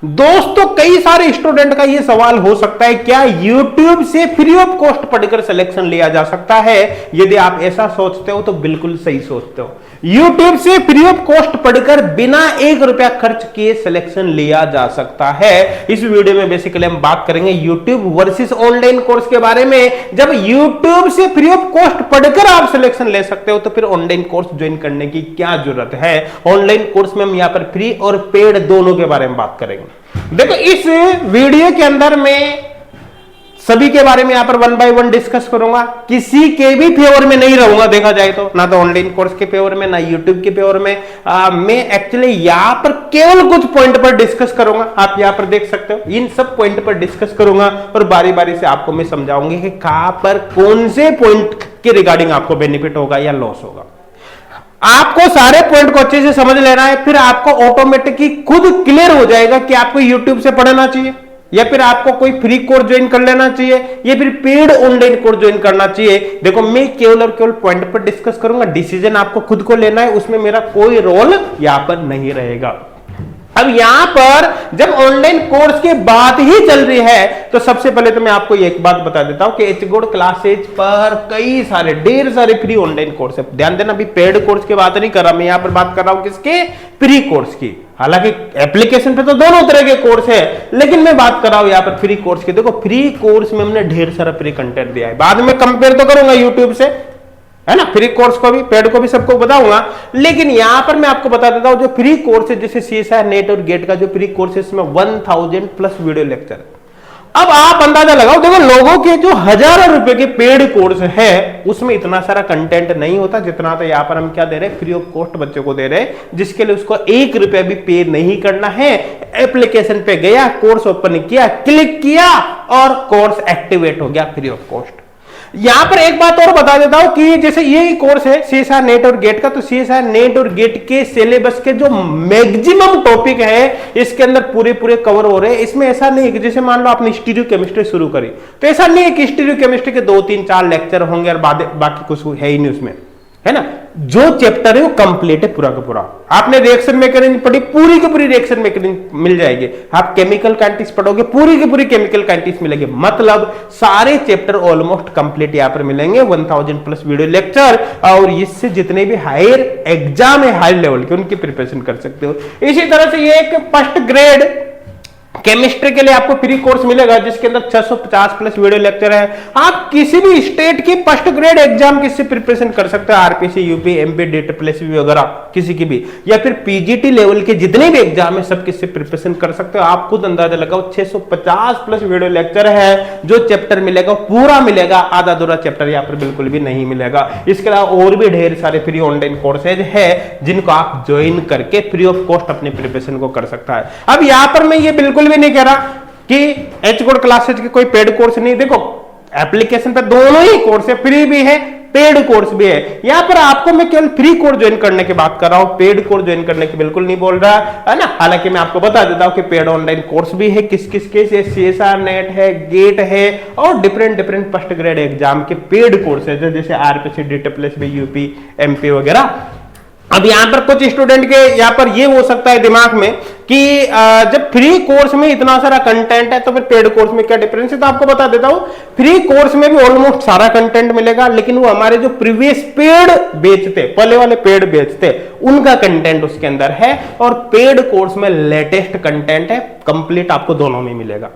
दोस्तों कई सारे स्टूडेंट का यह सवाल हो सकता है, क्या YouTube से फ्री ऑफ कॉस्ट पढ़कर सिलेक्शन लिया जा सकता है? यदि आप ऐसा सोचते हो तो बिल्कुल सही सोचते हो। YouTube से फ्री ऑफ कॉस्ट पढ़कर बिना 1 रुपया खर्च किए सिलेक्शन लिया जा सकता है। इस वीडियो में बेसिकली हम बात करेंगे YouTube वर्सेस ऑनलाइन कोर्स के बारे में। जब YouTube से फ्री ऑफ कॉस्ट पढ़कर आप सिलेक्शन ले सकते हो तो फिर ऑनलाइन कोर्स ज्वाइन करने की क्या जरूरत है? ऑनलाइन कोर्स में हम यहां पर फ्री और पेड दोनों के बारे में बात करेंगे। देखो इस वीडियो के अंदर मैं सभी के बारे में यहां पर 1 बाय 1 डिस्कस करूंगा। किसी के भी फेवर में नहीं रहूंगा, देखा जाए तो ना तो ऑनलाइन कोर्स के फेवर में ना यूट्यूब के फेवर में। मैं एक्चुअली यहां पर केवल कुछ पॉइंट पर डिस्कस करूंगा। आप यहां पर देख सकते हो, इन सब पॉइंट पर डिस्कस करूंगा और बारी बारी से आपको मैं समझाऊंगी कि कहां पर कौन से पॉइंट के रिगार्डिंग आपको बेनिफिट होगा या लॉस होगा। आपको सारे पॉइंट को अच्छे से समझ लेना है, फिर आपको ऑटोमेटिकली खुद क्लियर हो जाएगा कि आपको YouTube से पढ़ना चाहिए या फिर आपको कोई फ्री कोर्स ज्वाइन कर लेना चाहिए या फिर पेड ऑनलाइन कोर्स ज्वाइन करना चाहिए। देखो मैं केवल और केवल पॉइंट पर डिस्कस करूंगा, डिसीजन आपको खुद को लेना है, उसमें मेरा कोई रोल यहां पर नहीं रहेगा। अब यहां पर जब ऑनलाइन कोर्स की बात ही चल रही है तो सबसे पहले तो मैं आपको एक बात बता देता हूं कि एचगोड क्लासेज पर कई सारे ढेर सारे फ्री ऑनलाइन कोर्स है। ध्यान देना, अभी पेड कोर्स की बात नहीं कर रहा, मैं यहां पर बात कर रहा हूं किसके? फ्री कोर्स की। हालांकि एप्लीकेशन पे तो दोनों तरह के कोर्स है, लेकिन मैं बात कर रहा हूं यहां पर फ्री कोर्स की। देखो फ्री कोर्स में हमने ढेर सारा फ्री कंटेंट दिया है, बाद में कंपेयर तो करूंगा यूट्यूब से, है ना। फ्री कोर्स को भी पेड को भी सबको बताऊंगा, लेकिन यहां पर मैं आपको बता देता हूं जो फ्री कोर्स है जैसे CSIR नेट और गेट का जो फ्री कोर्स है इसमें 1000 प्लस वीडियो लेक्चर। अब आप अंदाजा लगाओ, देखो लोगों के जो हजारों रुपए के पेड कोर्स है उसमें इतना सारा कंटेंट नहीं होता जितना तो यहां पर हम क्या दे रहे हैं? फ्री ऑफ कॉस्ट बच्चों को दे रहे हैं, जिसके लिए उसको 1 रुपया भी पे नहीं करना है। एप्लीकेशन पे गया, कोर्स ओपन किया, क्लिक किया और कोर्स एक्टिवेट हो गया फ्री ऑफ कॉस्ट। यहां पर एक बात और बता देता हूं कि जैसे ये कोर्स है CSIR नेट और गेट का, तो CSIR नेट और गेट के सिलेबस के जो मैक्सिमम टॉपिक है इसके अंदर पूरे पूरे कवर हो रहे हैं। इसमें ऐसा नहीं है कि जैसे मान लो आपने स्टीरियो केमिस्ट्री शुरू करी तो ऐसा नहीं है कि स्टीरियो केमिस्ट्री के 2 3 4 लेक्चर होंगे और बाकी कुछ है ही नहीं उसमें, है ना। जो चैप्टर है वो कंप्लीट है पूरा का पूरा। आपने रिएक्शन मैकेनिज्म पढ़ी, पूरी की पूरी रिएक्शन मैकेनिज्म मिल जाएगी। आप केमिकल काइनेटिक्स पढ़ोगे, पूरी की पूरी केमिकल काइनेटिक्स मिलेगी। मतलब सारे चैप्टर ऑलमोस्ट कंप्लीट यहां पर मिलेंगे। 1000 प्लस वीडियो लेक्चर, और इससे जितने भी हायर एग्जाम है हाई लेवल के उनकी प्रिपरेशन कर सकते हो। इसी तरह से ये एक फर्स्ट ग्रेड केमिस्ट्री के लिए आपको फ्री कोर्स मिलेगा जिसके अंदर 650 प्लस वीडियो लेक्चर है। आप किसी भी स्टेट की फर्स्ट ग्रेड एग्जाम किससे प्रिपरेशन कर सकते हो? आरपीसी, यूपी, एमपी, DSSB वगैरह किसी की भी, या फिर पीजीटी लेवल के जितने भी एग्जाम है सब किससे प्रिपरेशन कर सकते हो। आप खुद अंदाजा लगाओ, 650 प्लस वीडियो लेक्चर है। जो चैप्टर मिलेगा पूरा मिलेगा, आधा अधूरा चैप्टर यहाँ पर बिल्कुल भी नहीं मिलेगा। इसके अलावा और भी ढेर सारे फ्री ऑनलाइन कोर्सेज है जिनको आप ज्वाइन करके फ्री ऑफ कॉस्ट अपने प्रिपरेशन को कर सकता है। अब यहां पर मैं ये बिल्कुल भी नहीं कह रहा कि एचगोड क्लासेज के कोई पेड कोर्स नहीं। देखो एप्लीकेशन पे दोनों ही कोर्स है, फ्री भी है पेड कोर्स भी है। यहां पर आपको मैं केवल फ्री कोर्स ज्वाइन करने की बात कर रहा हूं, पेड कोर्स ज्वाइन करने की बिल्कुल नहीं बोल रहा, है ना। हालांकि मैं आपको बता देता हूं कि पेड ऑनलाइन कोर्स भी है किस किस के, CSIR नेट है, गेट है और डिफरेंट फर्स्ट ग्रेड एग्जाम के पेड कोर्स है जैसे आरपीसी, DSSB, यूपी, एमपी वगैरह। अब यहां पर कुछ स्टूडेंट के यहां पर ये हो सकता है दिमाग में कि जब फ्री कोर्स में इतना सारा कंटेंट है तो फिर पेड कोर्स में क्या डिफरेंस है? तो आपको बता देता हूं, फ्री कोर्स में भी ऑलमोस्ट सारा कंटेंट मिलेगा, लेकिन वो हमारे जो प्रीवियस पेड बेचते, पहले वाले पेड बेचते, उनका कंटेंट उसके अंदर है। और पेड कोर्स में लेटेस्ट कंटेंट है, कंप्लीट आपको दोनों में मिलेगा,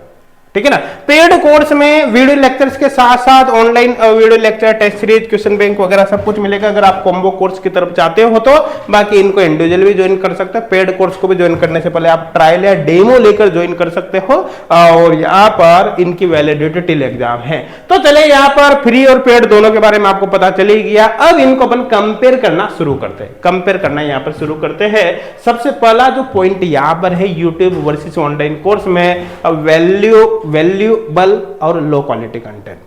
ठीक है ना। पेड कोर्स में वीडियो लेक्चर्स के साथ साथ online video lecture, test series, question bank वगैरह सब कुछ मिलेगा अगर आप कॉम्बो कोर्स की तरफ चाहते हो तो। बाकी इनको इंडिविजुअल भी ज्वाइन कर सकते हैं। पेड कोर्स को भी ज्वाइन करने से पहले आप ट्रायल या डेमो लेकर ज्वाइन कर सकते हो, और यहाँ पर इनकी वैलिडिटी टिल एग्जाम है। तो चले यहाँ पर फ्री और पेड दोनों के बारे में आपको पता चल ही गया। अब इनको अपन कंपेयर करना शुरू करते हैं। कंपेयर करना यहाँ पर शुरू करते हैं। सबसे पहला जो पॉइंट यहाँ पर है यूट्यूब वर्सेस ऑनलाइन कोर्स में वैल्यूएबल और लो क्वालिटी कंटेंट।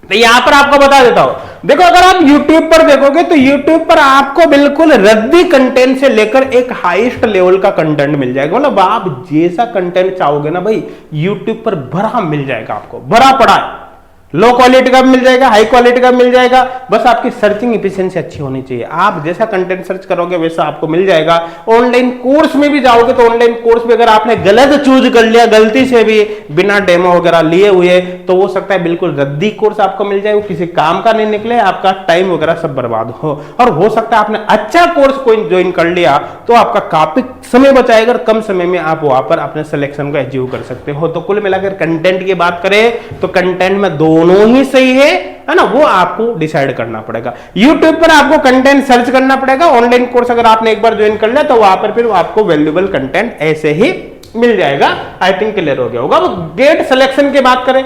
तो यहां पर आपको बता देता हूं, देखो अगर आप YouTube पर देखोगे तो YouTube पर आपको बिल्कुल रद्दी कंटेंट से लेकर एक हाईएस्ट लेवल का कंटेंट मिल जाएगा। मतलब आप जैसा कंटेंट चाहोगे ना भाई, YouTube पर भरा मिल जाएगा, आपको भरा पड़ा है, लो क्वालिटी का भी मिल जाएगा, हाई क्वालिटी का मिल जाएगा, बस आपकी सर्चिंग एफिशिएंसी अच्छी होनी चाहिए। आप जैसा कंटेंट सर्च करोगे वैसा आपको मिल जाएगा। ऑनलाइन कोर्स में भी जाओगे तो ऑनलाइन कोर्स भी अगर आपने गलत चूज कर लिया, गलती से भी बिना डेमो वगैरह लिए हुए, तो हो सकता है बिल्कुल रद्दी कोर्स आपको मिल जाए, वो किसी काम का नहीं निकले, आपका टाइम वगैरह सब बर्बाद हो। और हो सकता है आपने अच्छा कोर्स कोई ज्वाइन कर लिया तो आपका काफी समय बचाएगा, कम समय में आप वहां पर अपने सिलेक्शन को अचीव कर सकते हो। तो कुल मिलाकर कंटेंट की बात करें तो कंटेंट में दोनों ही सही है ना, वो आपको डिसाइड करना पड़ेगा। YouTube पर आपको कंटेंट सर्च करना पड़ेगा। ऑनलाइन कोर्स अगर आपने एक बार ज्वाइन कर लिया तो वहां पर फिर आपको वैल्यूएबल कंटेंट ऐसे ही मिल जाएगा। आई थिंक क्लियर हो गया होगा। अब गेट सिलेक्शन की बात करें,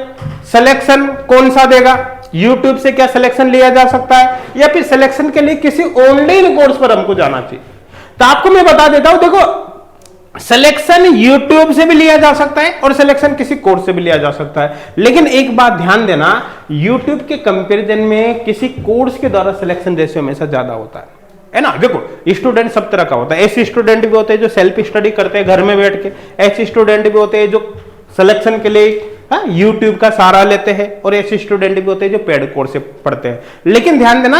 सिलेक्शन कौन सा देगा, YouTube से क्या सिलेक्शन लिया जा सकता है या फिर सिलेक्शन के लिए किसी ऑनलाइन कोर्स पर हमको जाना चाहिए? तो आपको मैं बता देता हूं, देखो सिलेक्शन YouTube से भी लिया जा सकता है और सिलेक्शन किसी कोर्स से भी लिया जा सकता है, लेकिन एक बात ध्यान देना, YouTube के कंपैरिजन में किसी कोर्स के द्वारा सिलेक्शन रेशियो हमेशा ज्यादा होता है ना। देखो स्टूडेंट सब तरह का होता है, ऐसे स्टूडेंट भी होते हैं जो सेल्फ स्टडी करते हैं घर में बैठ के, ऐसे स्टूडेंट भी होते हैं जो सिलेक्शन के लिए YouTube का सहारा लेते हैं, और ऐसे स्टूडेंट भी होते हैं जो पेड कोर्स से पढ़ते हैं। लेकिन ध्यान देना,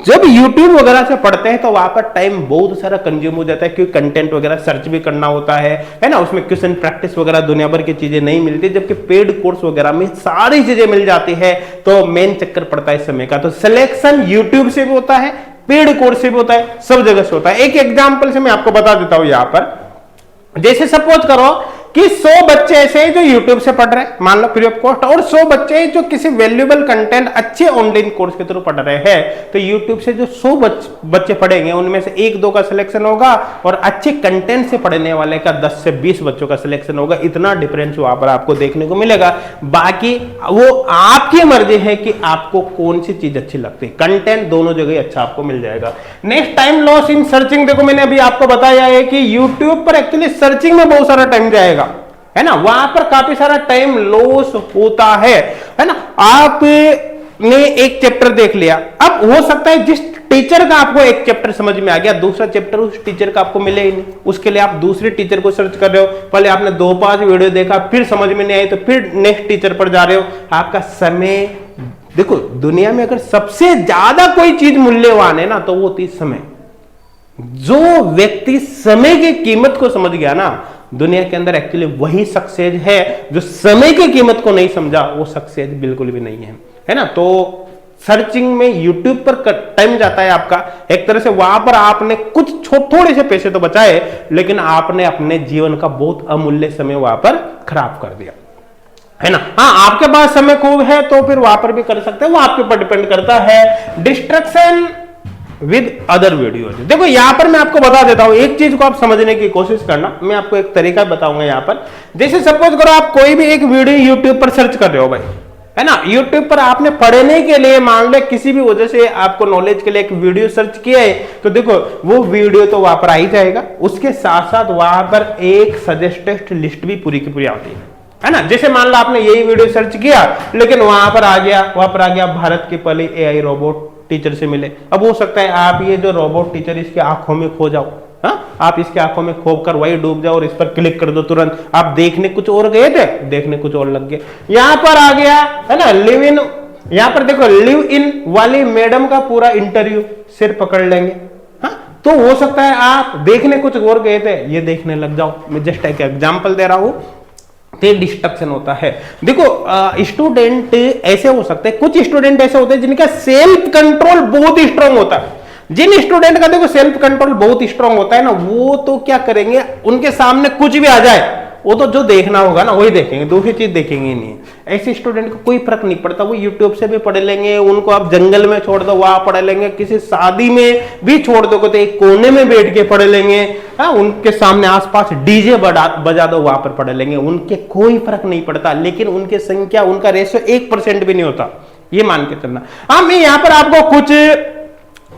जब YouTube वगैरह से पढ़ते हैं तो वहां पर टाइम बहुत सारा कंज्यूम हो जाता है, क्योंकि कंटेंट वगैरह सर्च भी करना होता है ना, उसमें क्वेश्चन प्रैक्टिस वगैरह दुनिया भर की चीजें नहीं मिलती, जबकि पेड कोर्स वगैरह में सारी चीजें मिल जाती है। तो मेन चक्कर पड़ता है समय का। तो सिलेक्शन YouTube से भी होता है, पेड कोर्स से भी होता है, सब जगह से होता है। एक एग्जाम्पल से मैं आपको बता देता हूं यहां पर, जैसे सपोज करो कि 100 बच्चे ऐसे हैं जो YouTube से पढ़ रहे हैं, मान लो फ्री ऑफ कॉस्ट, और 100 बच्चे हैं जो किसी वैल्यूएबल कंटेंट अच्छे ऑनलाइन कोर्स के थ्रू पढ़ रहे हैं। तो YouTube से जो 100 बच्चे पढ़ेंगे उनमें से 1-2 का सिलेक्शन होगा और अच्छे कंटेंट से पढ़ने वाले का 10 से 20 बच्चों का सिलेक्शन होगा। इतना डिफरेंस वहां पर आपको देखने को मिलेगा। बाकी वो आपकी मर्जी है कि आपको कौन सी चीज अच्छी लगती है, कंटेंट दोनों जगह अच्छा आपको मिल जाएगा। Next, time loss in searching. देखो मैंने अभी आपको बताया है कि YouTube पर एक्चुअली सर्चिंग में बहुत सारा टाइम जाएगा, है ना, वहां पर काफी सारा टाइम लॉस होता है ना। आपने एक चैप्टर देख लिया, अब हो सकता है जिस टीचर का आपको एक चैप्टर समझ में आ गया, दूसरा चैप्टर उस टीचर का आपको मिले ही नहीं, उसके लिए आप दूसरे टीचर को सर्च कर रहे हो। पहले आपने 2-5 वीडियो देखा, फिर समझ में नहीं आई तो फिर नेक्स्ट टीचर पर जा रहे हो। आपका समय, देखो दुनिया में अगर सबसे ज्यादा कोई चीज मूल्यवान है ना तो वो होती समय। जो व्यक्ति समय की कीमत को समझ गया ना, दुनिया के अंदर एक्चुअली वही सक्सेस है। जो समय की कीमत को नहीं समझा वो सक्सेस बिल्कुल भी नहीं है ना। तो सर्चिंग में YouTube पर टाइम जाता है आपका, एक तरह से वहां पर आपने कुछ थोड़े से पैसे तो बचाए, लेकिन आपने अपने जीवन का बहुत अमूल्य समय वहां पर खराब कर दिया, है ना। हाँ, आपके पास समय खूब है तो फिर वहां पर भी कर सकते हैं, वो आपके ऊपर डिपेंड करता है। Destruction with other video. देखो यहां पर मैं आपको बता देता हूं, एक चीज को आप समझने की कोशिश करना, मैं आपको एक तरीका बताऊंगा यहां पर। जैसे सपोज करो आप कोई भी एक वीडियो YouTube पर सर्च कर रहे हो भाई, है ना, YouTube पर आपने पढ़ने के लिए मान लो किसी भी वजह से आपको नॉलेज के लिए एक वीडियो सर्च किया है, तो देखो वो वीडियो तो वहां पर आ ही जाएगा, उसके साथ साथ वहां पर एक सजेस्टेड लिस्ट भी पूरी की पूरी आती है ना। जैसे मान लो आपने यही वीडियो सर्च किया, लेकिन वहां पर आ गया भारत के पहले AI रोबोट टीचर से मिले। अब हो सकता है आप ये जो रोबोट टीचर इसके आंखों में खो जाओ, आप इसके आंखों में खो कर वही डूब जाओ और इस पर क्लिक कर दो तुरंत। आप देखने कुछ और गए थे, देखने कुछ और लग गए। यहां पर आ गया है ना लिव इन, यहां पर देखो लिव इन वाली मैडम का पूरा इंटरव्यू सिर पकड़ लेंगे। तो हो सकता है आप देखने कुछ और गए थे, ये देखने लग जाओ। मैं जस्ट एक एग्जांपल दे रहा हूं। डिस्ट्रक्शन होता है। देखो स्टूडेंट ऐसे हो सकते हैं, कुछ स्टूडेंट ऐसे होते हैं जिनका सेल्फ कंट्रोल बहुत ही स्ट्रांग होता है। जिन स्टूडेंट का देखो सेल्फ कंट्रोल बहुत ही स्ट्रांग होता है ना, वो तो क्या करेंगे, उनके सामने कुछ भी आ जाए वो तो जो देखना होगा ना वही देखेंगे, दूसरी चीज देखेंगे नहीं। ऐसे स्टूडेंट को कोई फर्क नहीं पड़ता, वो यूट्यूब से भी पढ़ लेंगे, उनको आप जंगल में छोड़ दो वहां पढ़ लेंगे, किसी शादी में भी छोड़ दो तो एक कोने में बैठ के पढ़ लेंगे, उनके सामने आसपास डीजे बजा दो वहां पर पढ़ लेंगे, उनके कोई फर्क नहीं पड़ता। लेकिन उनकी संख्या, उनका रेशियो 1% भी नहीं होता, ये मान के चलना। हाँ, मैं यहाँ पर आपको कुछ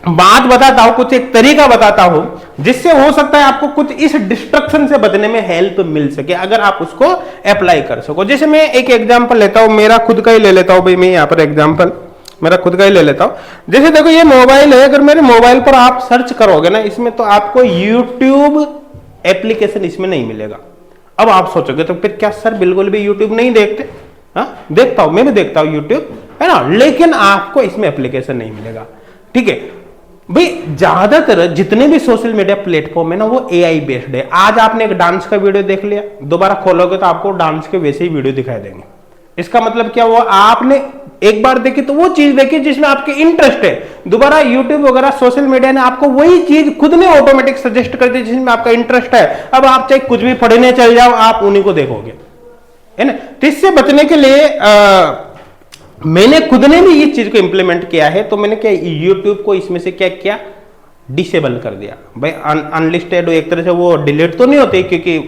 बात बताता हूं, कुछ एक तरीका बताता हूं जिससे हो सकता है आपको कुछ इस डिस्ट्रक्शन से बचने में हेल्प मिल सके, अगर आप उसको अप्लाई कर सको। जैसे मैं एक एग्जांपल लेता हूं, मेरा खुद का ही ले लेता हूं भाई, मैं यहां पर एग्जांपल मेरा खुद का ही ले लेता हूं। जैसे देखो ये मोबाइल है, अगर मेरे मोबाइल पर आप सर्च करोगे ना इसमें, तो आपको यूट्यूब एप्लीकेशन इसमें नहीं मिलेगा। अब आप सोचोगे तो फिर क्या सर बिल्कुल भी यूट्यूब नहीं देखते? हाँ, देखता हूं, मैं भी देखता हूं यूट्यूब, है ना, लेकिन आपको इसमें एप्लीकेशन नहीं मिलेगा। ठीक है भाई, ज्यादातर जितने भी सोशल मीडिया प्लेटफॉर्म है ना वो एआई बेस्ड है। आज आपने एक डांस का वीडियो देख लिया, दोबारा खोलोगे तो आपको डांस के वैसे ही वीडियो दिखाई देंगे। इसका मतलब क्या हुआ, आपने एक बार देखी तो वो चीज देखी जिसमें आपके इंटरेस्ट है, दोबारा यूट्यूब वगैरह सोशल मीडिया ने आपको वही चीज खुद ने ऑटोमेटिक सजेस्ट कर दी जिसमें आपका इंटरेस्ट है। अब आप चाहे कुछ भी पढ़ने चल जाओ, आप उन्हीं को देखोगे, है ना। तो इससे बचने के लिए मैंने खुद ने भी इस चीज को इंप्लीमेंट किया है। तो मैंने क्या यूट्यूब को इसमें से क्या किया, डिसेबल कर दिया भाई। अनलिस्टेड एक तरह से वो डिलीट तो नहीं होते क्योंकि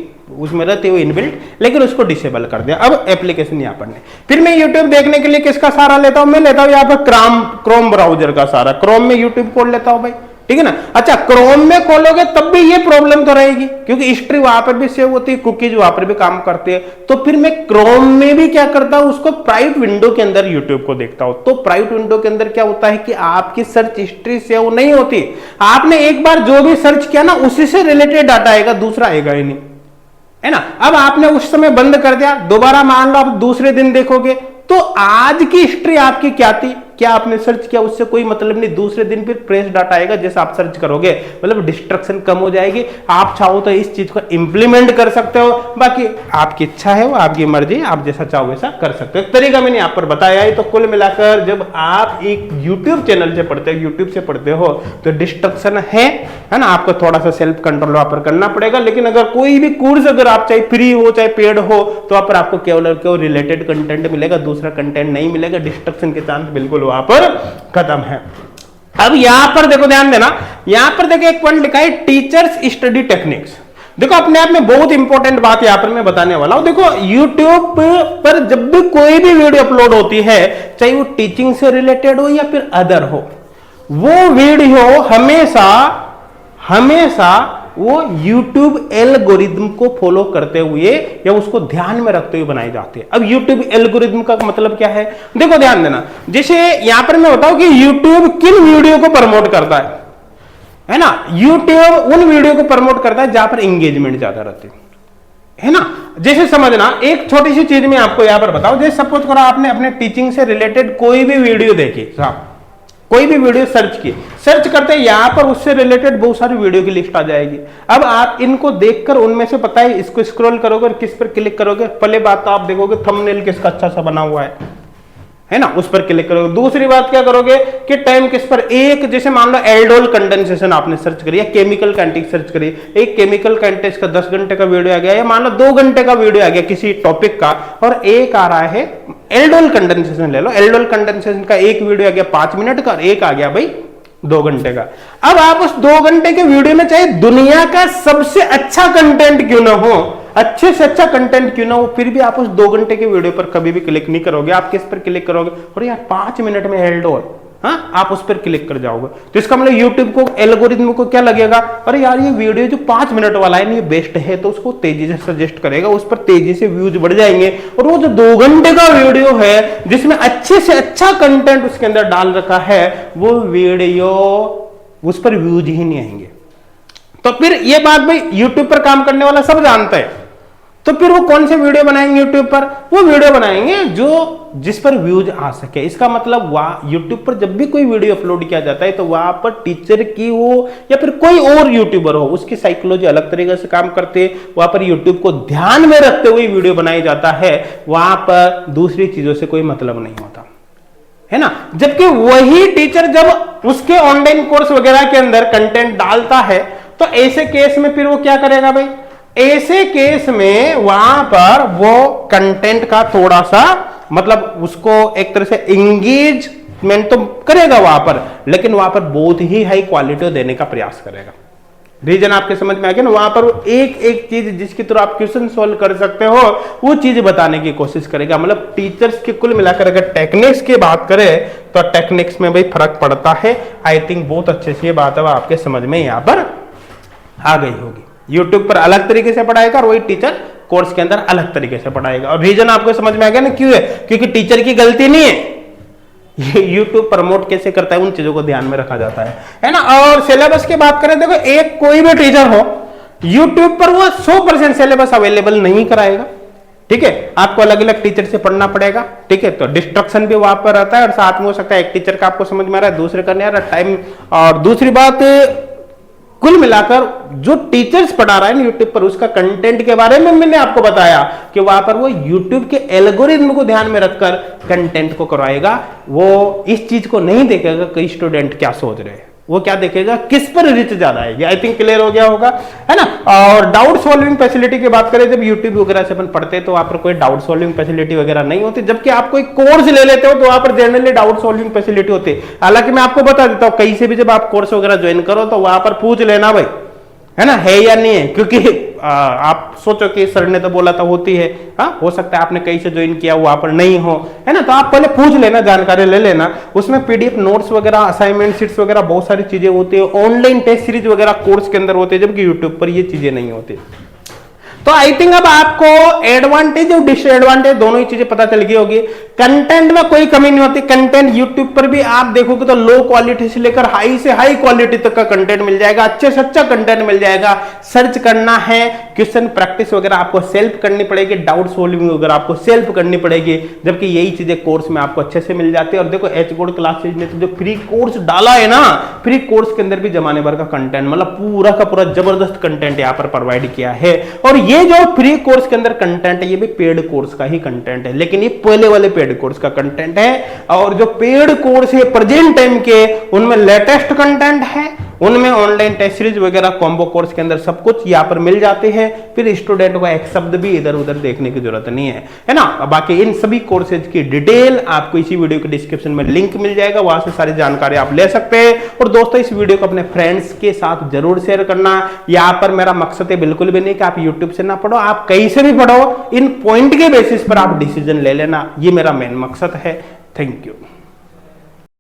उसमें रहते हुए इनबिल्ट, लेकिन उसको डिसेबल कर दिया। अब एप्लीकेशन यहाँ पर नहीं। फिर मैं यूट्यूब देखने के लिए किसका सहारा लेता हूं, मैं लेता हूं यहाँ पर क्रोम ब्राउजर का सहारा। क्रोम में यूट्यूब खोल लेता हूं भाई, ठीक है ना। अच्छा, क्रोम में खोलोगे तब भी ये प्रॉब्लम तो रहेगी क्योंकि हिस्ट्री वहां पर भी सेव होती है, कुकीज वहां पर भी काम करते हैं। तो फिर मैं क्रोम में भी क्या करता हूं, उसको प्राइवेट विंडो के अंदर यूट्यूब को देखता हूं। तो प्राइवेट विंडो के अंदर क्या होता है कि आपकी सर्च हिस्ट्री सेव नहीं होती। आपने एक बार जो भी सर्च किया ना उसी से रिलेटेड डाटा आएगा, दूसरा आएगा ही नहीं, है ना। अब आपने उस समय बंद कर दिया, दोबारा मान लो आप दूसरे दिन देखोगे तो आज की हिस्ट्री आपकी क्या थी, क्या आपने सर्च किया, उससे कोई मतलब नहीं। दूसरे दिन फिर फ्रेश डाटा आएगा जैसा आप सर्च करोगे, मतलब डिस्ट्रक्शन कम हो जाएगी। आप चाहो तो इस चीज को इंप्लीमेंट कर सकते हो, बाकी आपकी इच्छा है, वो आपकी मर्जी, आप जैसा चाहो वैसा कर सकते हो। एक तरीका मैंने यहाँ पर बताया है। तो कुल मिलाकर जब आप एक यूट्यूब चैनल से पढ़ते हो, यूट्यूब से पढ़ते हो तो डिस्ट्रक्शन है ना, आपको थोड़ा सा सेल्फ कंट्रोल वहां पर करना पड़ेगा। लेकिन अगर कोई भी कोर्स अगर आप चाहे फ्री हो चाहे पेड हो तो वहां पर आपको केवल रिलेटेड कंटेंट मिलेगा, दूसरा कंटेंट नहीं मिलेगा। डिस्ट्रक्शन के चांस बिल्कुल वहां पर खत्म है। अब यहां पर देखो, ध्यान देना, यहां पर देखो एक पॉइंट लिखा है टीचर्स स्टडी टेक्निक्स। देखो अपने आप में बहुत इंपॉर्टेंट बात यहां पर मैं बताने वाला हूं। देखो यूट्यूब पर जब भी कोई भी वीडियो अपलोड होती है, चाहे वो टीचिंग से रिलेटेड हो या फिर अदर हो, वो वीडियो हमेशा वो YouTube एल्गोरिदम को फॉलो करते हुए या उसको ध्यान में रखते हुए बनाए जाते हैं। अब YouTube एल्गोरिदम का मतलब क्या है, देखो ध्यान देना। जैसे यहां पर मैं बताऊं कि YouTube किन वीडियो को प्रमोट करता है ना। YouTube उन वीडियो को प्रमोट करता है जहां पर एंगेजमेंट ज्यादा रहती है ना। जैसे समझना, एक छोटी सी चीज मैं आपको यहां पर बताऊं। जैसे सपोज करो आपने अपने टीचिंग से रिलेटेड कोई भी वीडियो देखी, कोई भी वीडियो सर्च की, सर्च करते हैं यहां पर उससे रिलेटेड बहुत सारी वीडियो की लिस्ट आ जाएगी। अब आप इनको देखकर उनमें से पता है इसको स्क्रॉल करोगे और किस पर क्लिक करोगे, पहले बात तो आप देखोगे थंबनेल किसका अच्छा सा बना हुआ है ना, उस पर क्लिक करोगे। दूसरी बात क्या करोगे कि टाइम किस पर, एक जैसे मान लो एल्डोल कंडेंसेशन आपने सर्च करी या केमिकल काइनेटिक्स सर्च करी, एक केमिकल काइनेटिक्स का 10 घंटे का वीडियो आ गया या मान लो 2 घंटे का वीडियो आ गया किसी टॉपिक का, और एक आ रहा है एल्डोल कंडेंसेशन। ले लो, एल्डोल कंडेंसेशन का एक वीडियो आ गया 5 मिनट का, एक आ गया भाई 2 घंटे का। अब आप उस 2 घंटे के वीडियो में चाहे दुनिया का सबसे अच्छा कंटेंट क्यों ना हो, अच्छे से अच्छा कंटेंट क्यों ना हो, फिर भी आप उस 2 घंटे के वीडियो पर कभी भी क्लिक नहीं करोगे। आप किस पर क्लिक करोगे, और यार 5 मिनट में एल्डोल, हाँ, आप उस पर क्लिक कर जाओगे। तो इसका मतलब यूट्यूब को, एल्गोरिथम को क्या लगेगा, अरे यार ये वीडियो जो 5 मिनट वाला है ये बेस्ट है, तो उसको तेजी से सजेस्ट करेगा, उस पर तेजी से व्यूज बढ़ जाएंगे। और वो जो 2 घंटे का वीडियो है जिसमें अच्छे से अच्छा कंटेंट उसके अंदर डाल रखा है, वो वीडियो उस पर व्यूज ही नहीं आएंगे। तो फिर ये बात भाई यूट्यूब पर काम करने वाला सब जानता है। तो फिर वो कौन से वीडियो बनाएंगे यूट्यूब पर, वो वीडियो बनाएंगे जो जिस पर व्यूज आ सके। इसका मतलब वहां यूट्यूब पर जब भी कोई वीडियो अपलोड किया जाता है तो वहां पर टीचर की हो या फिर कोई और यूट्यूबर हो, उसकी साइकोलॉजी अलग तरीके से काम करते हैं। वहां पर यूट्यूब को ध्यान में रखते हुए वीडियो बनाया जाता है, वहां पर दूसरी चीजों से कोई मतलब नहीं होता है ना। जबकि वही टीचर जब उसके ऑनलाइन कोर्स वगैरह के अंदर कंटेंट डालता है तो ऐसे केस में फिर वो क्या करेगा भाई, ऐसे केस में वहां पर वो कंटेंट का थोड़ा सा मतलब उसको एक तरह से एंगेजमेंट तो करेगा वहां पर, लेकिन वहां पर बहुत ही हाई क्वालिटी देने का प्रयास करेगा। रीजन आपके समझ में आ गया ना। वहां पर एक एक चीज जिसकी तरह आप क्वेश्चन सोल्व कर सकते हो वो चीज बताने की कोशिश करेगा। मतलब टीचर्स के कुल मिलाकर अगर टेक्निक्स की बात करें तो टेक्निक्स में भाई फर्क पड़ता है। आई थिंक बहुत अच्छे से ये बात है आपके समझ में यहां पर आ गई होगी। यूट्यूब पर अलग तरीके से पढ़ाएगा और वही टीचर कोर्स के अंदर अलग तरीके से पढ़ाएगा। और रीजन आपको समझ में आ गया ना, क्यों है, क्योंकि टीचर की गलती नहीं है, ये यूट्यूब प्रमोट कैसे करता है उन चीजों को ध्यान में रखा जाता है ना। और सिलेबस की बात करें, देखो एक कोई भी टीचर हो यूट्यूब पर वो 100% सिलेबस अवेलेबल नहीं कराएगा, ठीक है, आपको अलग अलग टीचर से पढ़ना पड़ेगा। ठीक है, तो डिस्ट्रक्शन भी वहां पर रहता है और साथ में हो सकता है एक टीचर का आपको समझ में आ रहा है, दूसरे का नहीं आ रहा टाइम। और दूसरी बात, कुल मिलाकर जो टीचर्स पढ़ा रहा है ना यूट्यूब पर, उसका कंटेंट के बारे में मैंने आपको बताया कि वहां पर वो यूट्यूब के एल्गोरिथम को ध्यान में रखकर कंटेंट को करवाएगा। वो इस चीज को नहीं देखेगा कि स्टूडेंट क्या सोच रहे हैं, वो क्या देखेगा किस पर रिच ज्यादा है। आई थिंक क्लियर हो गया होगा, है ना। और डाउट सॉल्विंग फैसिलिटी की बात करें, जब यूट्यूब वगैरह से अपन पढ़ते हैं तो वहां पर कोई डाउट सॉल्विंग फैसिलिटी वगैरह नहीं होती, जबकि आप कोई कोर्स ले लेते हो तो वहां पर जनरली डाउट सॉल्विंग फैसिलिटी होती है। हालांकि मैं आपको बता देता हूं, कहीं से भी जब आप कोर्स वगैरह ज्वाइन करो तो वहां पर पूछ लेना भाई, है ना, है या नहीं है, क्योंकि आप सोचो कि सर ने तो बोला था होती है। हाँ, हो सकता है आपने कहीं से ज्वाइन किया वहां पर नहीं हो, है ना, तो आप पहले पूछ लेना, जानकारी ले लेना। उसमें पीडीएफ नोट्स वगैरह, असाइनमेंट शीट्स वगैरह बहुत सारी चीजें होती है, ऑनलाइन टेस्ट सीरीज वगैरह कोर्स के अंदर होते हैं, जबकि यूट्यूब पर ये चीजें नहीं होती। तो आई थिंक अब आपको एडवांटेज और डिसएडवांटेज दोनों ही चीजें पता चल गई होगी। कंटेंट में कोई कमी नहीं होती। कंटेंट यूट्यूब पर भी आप देखोगे तो लो क्वालिटी से लेकर हाई से हाई क्वालिटी तक का कंटेंट मिल जाएगा, अच्छे से अच्छा कंटेंट मिल जाएगा। सर्च करना है, क्वेश्चन प्रैक्टिस वगैरह आपको सेल्फ करनी पड़ेगी, डाउट सॉल्विंग वगैरह आपको सेल्फ करनी पड़ेगी, जबकि यही चीजें कोर्स में आपको अच्छे से मिल जाती है। और देखो एच गोल्ड क्लासेज ने तो जो फ्री कोर्स डाला है ना, फ्री कोर्स के अंदर भी जमाने भर का कंटेंट, मतलब पूरा का पूरा जबरदस्त कंटेंट यहाँ पर प्रोवाइड किया है। और ये जो फ्री कोर्स के अंदर कंटेंट है, ये भी पेड कोर्स का ही कंटेंट है, लेकिन ये पहले वाले पेड कोर्स का कंटेंट है। और जो पेड कोर्स है प्रेजेंट टाइम के, उनमें लेटेस्ट कंटेंट है, उनमें ऑनलाइन टेस्ट सीरीज वगैरह कॉम्बो कोर्स के अंदर सब कुछ यहाँ पर मिल जाते हैं। फिर स्टूडेंट को एक शब्द भी इधर उधर देखने की जरूरत नहीं है ना। बाकी इन सभी कोर्सेज की डिटेल आपको इसी वीडियो के डिस्क्रिप्शन में लिंक मिल जाएगा, वहां से सारी जानकारी आप ले सकते हैं। और दोस्तों, इस वीडियो को अपने फ्रेंड्स के साथ जरूर शेयर करना। यहाँ पर मेरा मकसद है बिल्कुल भी नहीं कि आप यूट्यूब से ना पढ़ो, आप कहीं से भी पढ़ो, इन पॉइंट के बेसिस पर आप डिसीजन ले लेना, ये मेरा मेन मकसद है। Thank you.